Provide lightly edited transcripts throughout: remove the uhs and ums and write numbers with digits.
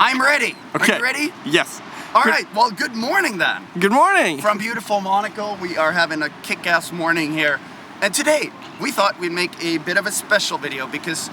I'm ready. Okay. Are you ready? Yes. All right, well, good morning then. Good morning. From beautiful Monaco, we are having a kick-ass morning here. And today, we thought we'd make a bit of a special video because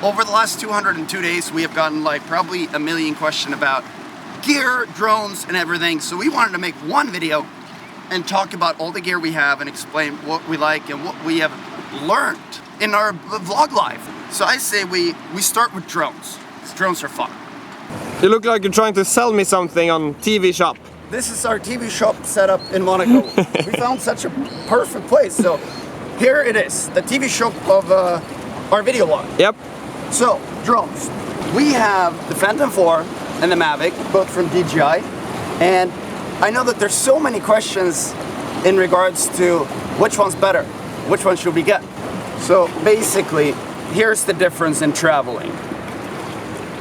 over the last 202 days, we have gotten like probably a million questions about gear, drones, and everything. So we wanted to make one video and talk about all the gear we have and explain what we like and what we have learned in our vlog life. So I say we start with drones. Drones are fun. You look like you're trying to sell me something on TV shop. This is our TV shop setup in Monaco. We found such a perfect place. So here it is, the TV shop of our video log. Yep. So, drones. We have the Phantom 4 and the Mavic, both from DJI. And I know that there's so many questions in regards to which one's better, which one should we get. So basically, here's the difference in traveling.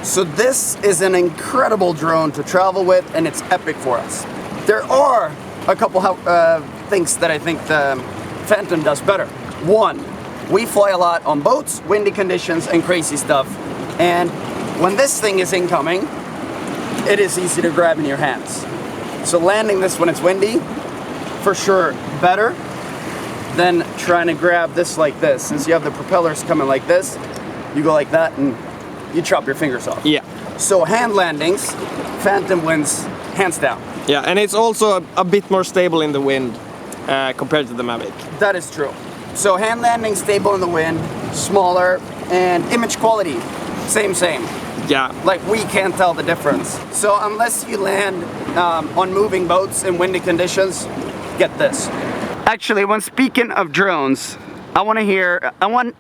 So this is an incredible drone to travel with, and it's epic for us. There are a couple things that I think the Phantom does better. One, we fly a lot on boats, windy conditions, and crazy stuff. And when this thing is incoming, it is easy to grab in your hands. So landing this when it's windy, for sure better than trying to grab this like this. Since you have the propellers coming like this, you go like that and you chop your fingers off. Yeah. So hand landings, Phantom wins hands down. Yeah, and it's also a bit more stable in the wind compared to the Mavic. That is true. So hand landing, stable in the wind, smaller, and image quality, same. Yeah. Like we can't tell the difference. So unless you land on moving boats in windy conditions, get this. Actually, when speaking of drones, I want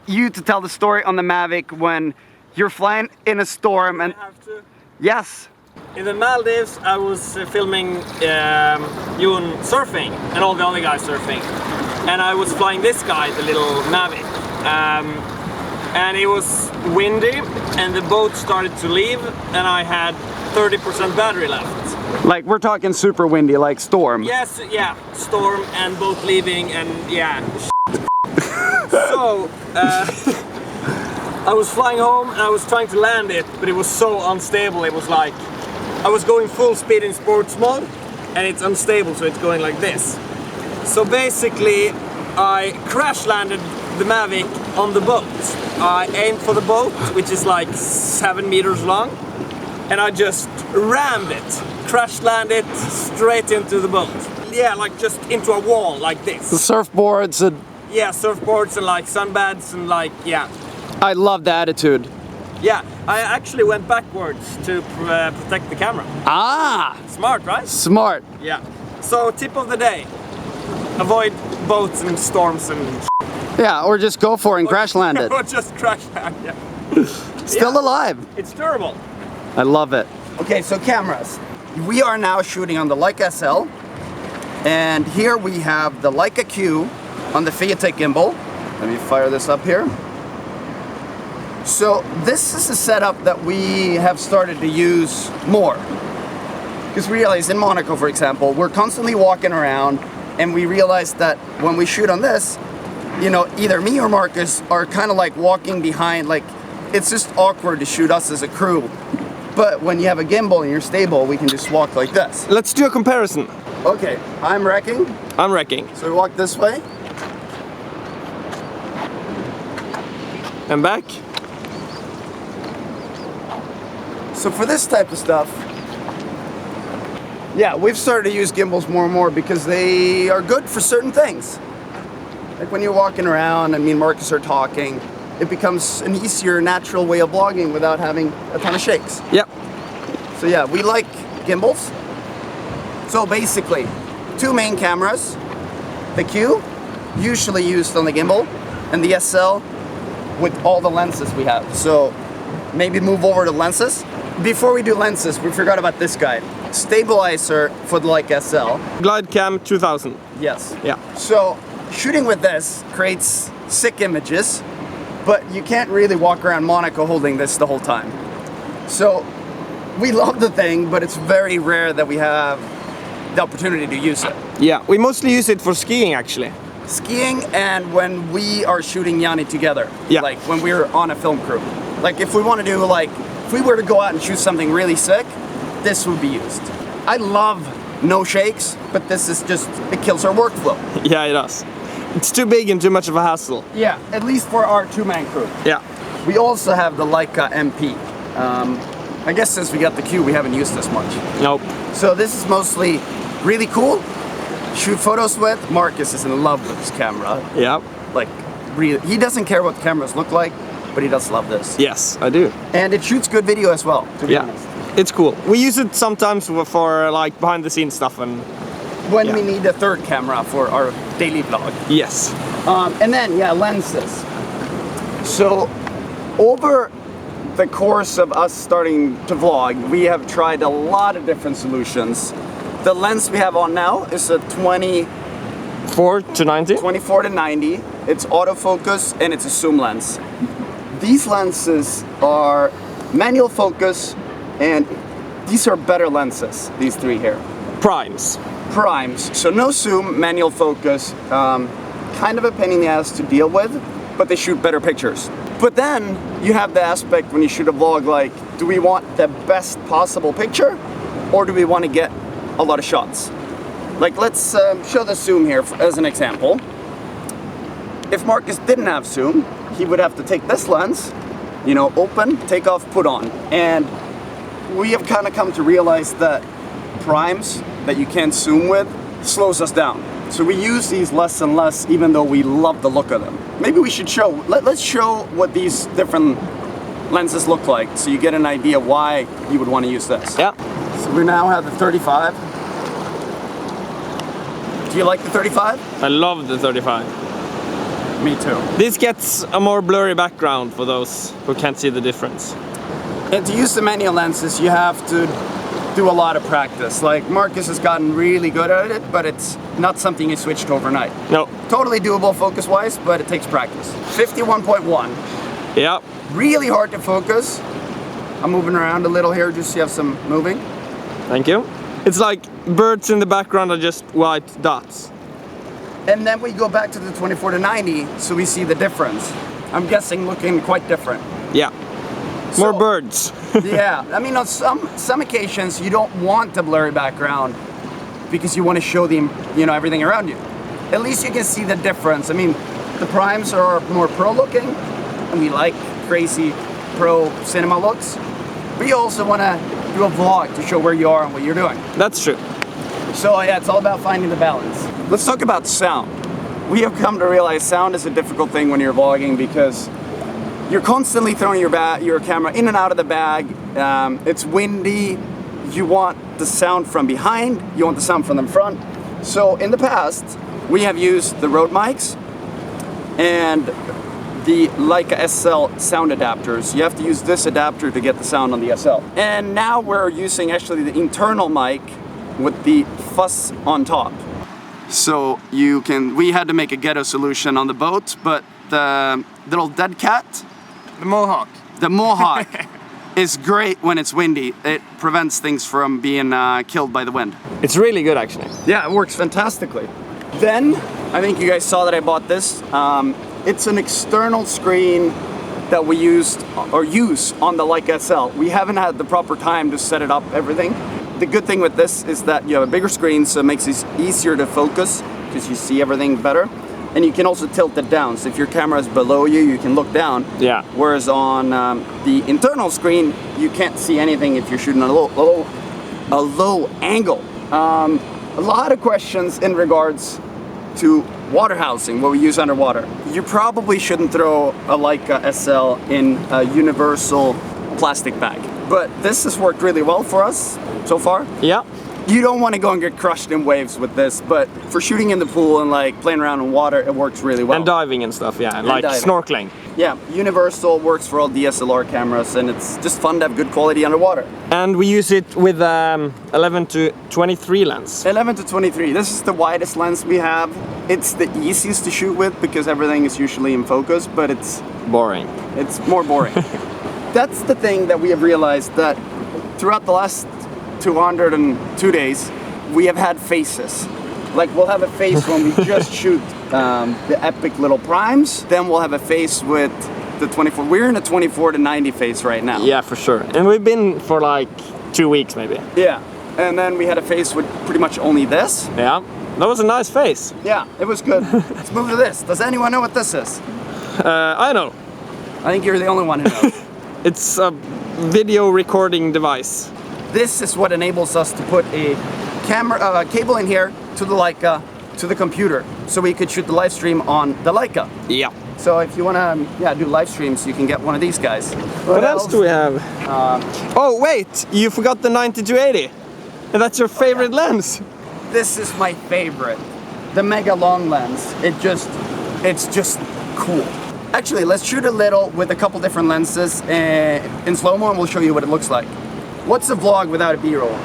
you to tell the story on the Mavic when you're flying in a storm and... I have to. Yes. In the Maldives, I was filming Yoon surfing and all the other guys surfing. And I was flying this guy, the little Mavic. And it was windy and the boat started to leave and I had 30% battery left. Like we're talking super windy, like storm. Yes, yeah, storm and boat leaving and yeah. So, I was flying home and I was trying to land it, but it was so unstable. It was like, I was going full speed in sports mode and it's unstable, so it's going like this. So basically, I crash landed the Mavic on the boat. I aimed for the boat, which is like 7 meters long, and I just rammed it. Crash landed straight into the boat. Yeah, like just into a wall like this. The surfboards and... Yeah, surfboards and like sunbeds and like, yeah. I love the attitude. Yeah, I actually went backwards to protect the camera. Ah! Smart, right? Smart. Yeah. So, tip of the day. Avoid boats and storms and Yeah, or just go for it and crash land it. Or just crash land, yeah. Still alive. It's durable. I love it. Okay, so cameras. We are now shooting on the Leica SL. And here we have the Leica Q on the Fiatech gimbal. Let me fire this up here. So this is a setup that we have started to use more. Because we realize in Monaco, for example, we're constantly walking around and we realize that when we shoot on this, you know, either me or Marcus are kind of like walking behind, like it's just awkward to shoot us as a crew. But when you have a gimbal and you're stable, we can just walk like this. Let's do a comparison. Okay, I'm wrecking. I'm wrecking. So we walk this way. And back. So for this type of stuff, yeah, we've started to use gimbals more and more because they are good for certain things. Like when you're walking around and me and Marcus are talking, it becomes an easier, natural way of vlogging without having a ton of shakes. Yep. So yeah, we like gimbals. So basically, 2 main cameras. The Q, usually used on the gimbal, and the SL with all the lenses we have. So maybe move over to lenses. Before we do lenses, we forgot about this guy. Stabilizer for the Leica SL. Glide Cam 2000. Yes. Yeah. So shooting with this creates sick images, but you can't really walk around Monaco holding this the whole time. So we love the thing, but it's very rare that we have the opportunity to use it. Yeah, we mostly use it for skiing actually. Skiing and when we are shooting Yanni together. Yeah. Like when we're on a film crew. Like if we want to do like if we were to go out and shoot something really sick, this would be used. I love no shakes, but this is just, it kills our workflow. Yeah, it does. It's too big and too much of a hassle. Yeah, at least for our two-man crew. Yeah. We also have the Leica Mp. I guess since we got the Q, we haven't used this much. Nope. So this is mostly really cool. Shoot photos with. Marcus is in love with this camera. Yeah. Like, really, he doesn't care what the cameras look like, but he does love this. Yes, I do. And it shoots good video as well, to be honest. It's cool. We use it sometimes for like behind the scenes stuff and when we need a third camera for our daily vlog. yes. And then, yeah, lenses. So, over the course of us starting to vlog, we have tried a lot of different solutions. The lens we have on now is a 24 to 90. 24 to 90. It's autofocus and it's a zoom lens. These lenses are manual focus, and these are better lenses, these three here. Primes. Primes, so no zoom, manual focus, kind of a pain in the ass to deal with, but they shoot better pictures. But then you have the aspect when you shoot a vlog, like, do we want the best possible picture, or do we want to get a lot of shots? Like, let's show the zoom here as an example. If Marcus didn't have zoom, he would have to take this lens, you know, open, take off, put on. And we have kind of come to realize that primes that you can't zoom with slows us down. So we use these less and less, even though we love the look of them. Maybe we should show, let's show what these different lenses look like, so you get an idea why you would want to use this. Yeah. So we now have the 35. Do you like the 35? I love the 35. Me too. This gets a more blurry background for those who can't see the difference. And to use the manual lenses, you have to do a lot of practice. Like, Marcus has gotten really good at it, but it's not something you switched overnight. No. Totally doable focus-wise, but it takes practice. 51.1. Yeah. Really hard to focus. I'm moving around a little here just so you have some moving. Thank you. It's like birds in the background are just white dots. And then we go back to the 24 to 90, so we see the difference. I'm guessing looking quite different. Yeah. More So- birds. Yeah, I mean, on some occasions you don't want a blurry background because you want to show the, you know, everything around you. At least you can see the difference. I mean, the primes are more pro looking, and we like crazy pro cinema looks. But you also want to do a vlog to show where you are and what you're doing. That's true. So yeah, it's all about finding the balance. Let's talk about sound. We have come to realize sound is a difficult thing when you're vlogging because you're constantly throwing your camera in and out of the bag. It's windy. You want the sound from behind. You want the sound from the front. So in the past, we have used the Rode mics and the Leica SL sound adapters. You have to use this adapter to get the sound on the SL. And now we're using actually the internal mic with the fuzz on top. So we had to make a ghetto solution on the boat, but the little dead cat, The Mohawk. the Mohawk, is great when it's windy. It prevents things from being killed by the wind. It's really good actually. Yeah, it works fantastically. Then, I think you guys saw that I bought this. It's an external screen that we use on the Leica SL. We haven't had the proper time to set it up, everything. The good thing with this is that you have a bigger screen, so it makes it easier to focus because you see everything better. And you can also tilt it down, so if your camera is below you, you can look down. Yeah. Whereas on the internal screen, you can't see anything if you're shooting at a low angle. A lot of questions in regards to water housing, what we use underwater. You probably shouldn't throw a Leica SL in a universal plastic bag, but this has worked really well for us so far. Yeah. You don't want to go and get crushed in waves with this, but for shooting in the pool and like playing around in water, it works really well. And diving and stuff, yeah. Like diving. snorkeling. Yeah, universal, works for all DSLR cameras, and it's just fun to have good quality underwater. And we use it with 11 to 23 lens. 11 to 23, this is the widest lens we have. It's the easiest to shoot with because everything is usually in focus, but it's Boring. more boring. That's the thing that we have realized, that throughout the last 202 days, we have had faces. Like, we'll have a face when we just shoot the epic little primes, then we'll have a face with the 24. We're in a 24 to 90 phase right now. Yeah, for sure. And we've been for like 2 weeks maybe. Yeah. And then we had a phase with pretty much only this. Yeah, that was a nice face. Yeah, it was good. Let's move to this. Does anyone know what this is? I know. I think you're the only one who knows. It's a video recording device. This is what enables us to put a camera cable in here to the Leica, to the computer, so we could shoot the live stream on the Leica. Yeah. So if you want to do live streams, you can get one of these guys. What else do we have? Oh wait, you forgot the 90-80. And that's your favorite lens. This is my favorite. The mega long lens. It's just cool. Actually, let's shoot a little with a couple different lenses in slow-mo and we'll show you what it looks like. What's a vlog without a B-roll?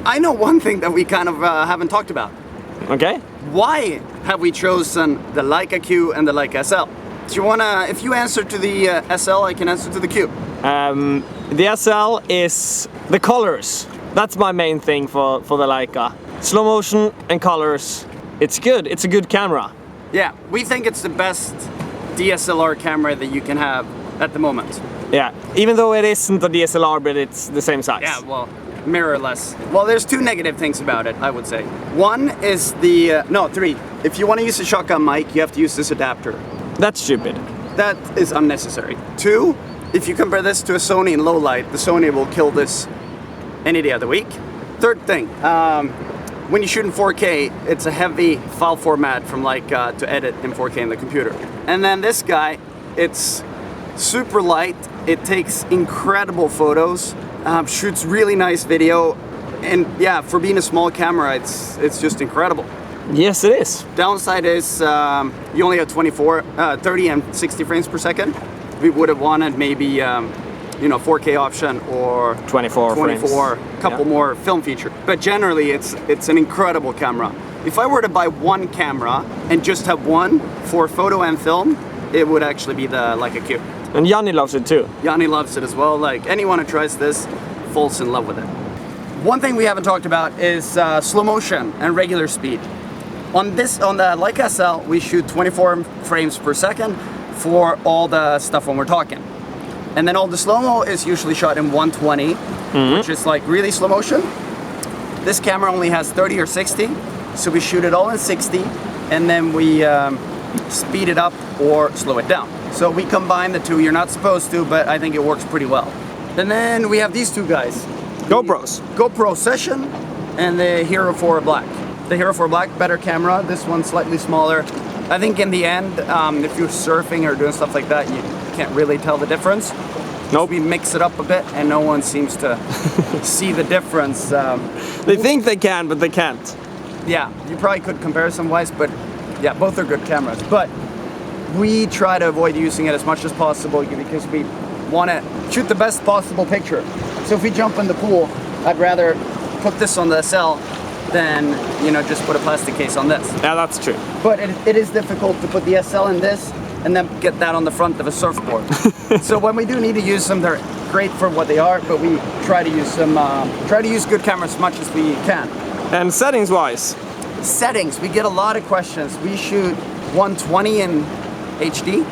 I know one thing that we kind of haven't talked about. Okay. Why have we chosen the Leica Q and the Leica SL? Do you wanna, if you answer to the SL, I can answer to the Q. The SL is the colors. That's my main thing for the Leica. Slow motion and colors. It's good. It's a good camera. Yeah, we think it's the best DSLR camera that you can have at the moment. Yeah, even though it isn't a DSLR, but it's the same size. Yeah, well, mirrorless. Well, there's two negative things about it, I would say. One is the, no, three. If you want to use a shotgun mic, you have to use this adapter. That's stupid. That is unnecessary. Two, if you compare this to a Sony in low light, the Sony will kill this any day of the week. Third thing, when you shoot in 4K, it's a heavy file format from Leica to edit in 4K in the computer. And then this guy, it's super light, it takes incredible photos, shoots really nice video, and yeah, for being a small camera, it's just incredible. Yes, it is. Downside is you only have 30 and 60 frames per second. We would have wanted maybe 4K option or 24 frames. Couple more film feature. But generally, it's an incredible camera. If I were to buy one camera and just have one for photo and film, it would actually be the Leica Q. And Yanni loves it too. Yanni loves it as well. Like anyone who tries this falls in love with it. One thing we haven't talked about is slow motion and regular speed. On the Leica SL, we shoot 24 frames per second for all the stuff when we're talking. And then all the slow-mo is usually shot in 120, which is like really slow motion. This camera only has 30 or 60, so we shoot it all in 60, and then we speed it up or slow it down. So we combine the two. You're not supposed to, but I think it works pretty well. And then we have these two guys. Gopros. GoPro Session and the Hero 4 Black. The Hero 4 Black, better camera. This one's slightly smaller. I think in the end, if you're surfing or doing stuff like that, you can't really tell the difference. Nope. We mix it up a bit and no one seems to see the difference. They think they can, but they can't. Yeah, you probably could comparison-wise, but yeah, both are good cameras. But we try to avoid using it as much as possible because we want to shoot the best possible picture. So if we jump in the pool, I'd rather put this on the SL than, just put a plastic case on this. Yeah, that's true. But it is difficult to put the SL in this and then get that on the front of a surfboard. So when we do need to use them, they're great for what they are, but we try to use them, try to use good cameras as much as we can. And settings-wise? Settings, we get a lot of questions. We shoot 120 in HD.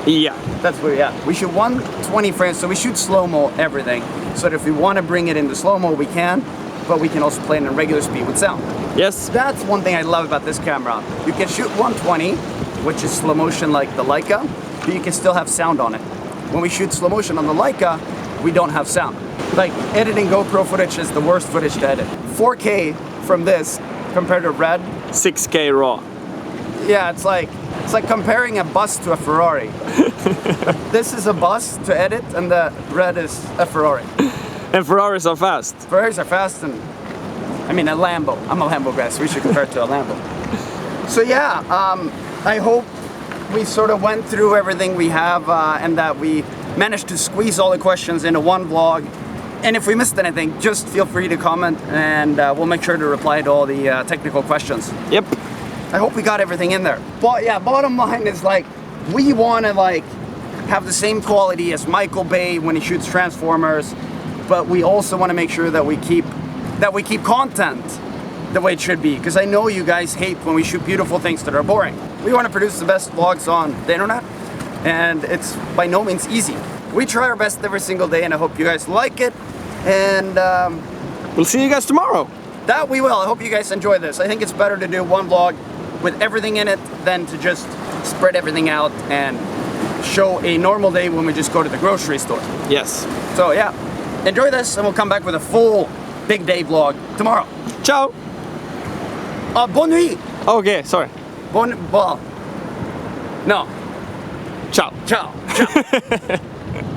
Yeah. That's where, yeah. We shoot 120 frames, so we shoot slow-mo everything. So that if we want to bring it into slow-mo, we can, but we can also play it in regular speed with sound. Yes. That's one thing I love about this camera. You can shoot 120, which is slow motion like the Leica, but you can still have sound on it. When we shoot slow motion on the Leica, we don't have sound. Like, editing GoPro footage is the worst footage to edit. 4K from this compared to Red. 6K raw. Yeah, it's like, It's like comparing a bus to a Ferrari. This is a bus to edit, and the red is a Ferrari. And Ferraris are fast. Ferraris are fast, and I mean a Lambo. I'm a Lambo guy, so we should compare it to a Lambo. So yeah, I hope we sort of went through everything we have, and that we managed to squeeze all the questions into one vlog. And if we missed anything, just feel free to comment, and we'll make sure to reply to all the technical questions. Yep. I hope we got everything in there. But yeah, bottom line is like, we want to like have the same quality as Michael Bay when he shoots Transformers, but we also want to make sure that we keep content the way it should be, because I know you guys hate when we shoot beautiful things that are boring. We want to produce the best vlogs on the internet, and it's by no means easy. We try our best every single day, and I hope you guys like it, and we'll see you guys tomorrow. That we will. I hope you guys enjoy this. I think it's better to do one vlog with everything in it than to just spread everything out and show a normal day when we just go to the grocery store. Yes. So yeah, enjoy this, and we'll come back with a full big day vlog tomorrow. Ciao. Bonne nuit. Okay, sorry. Well, no. Ciao. Ciao. Ciao.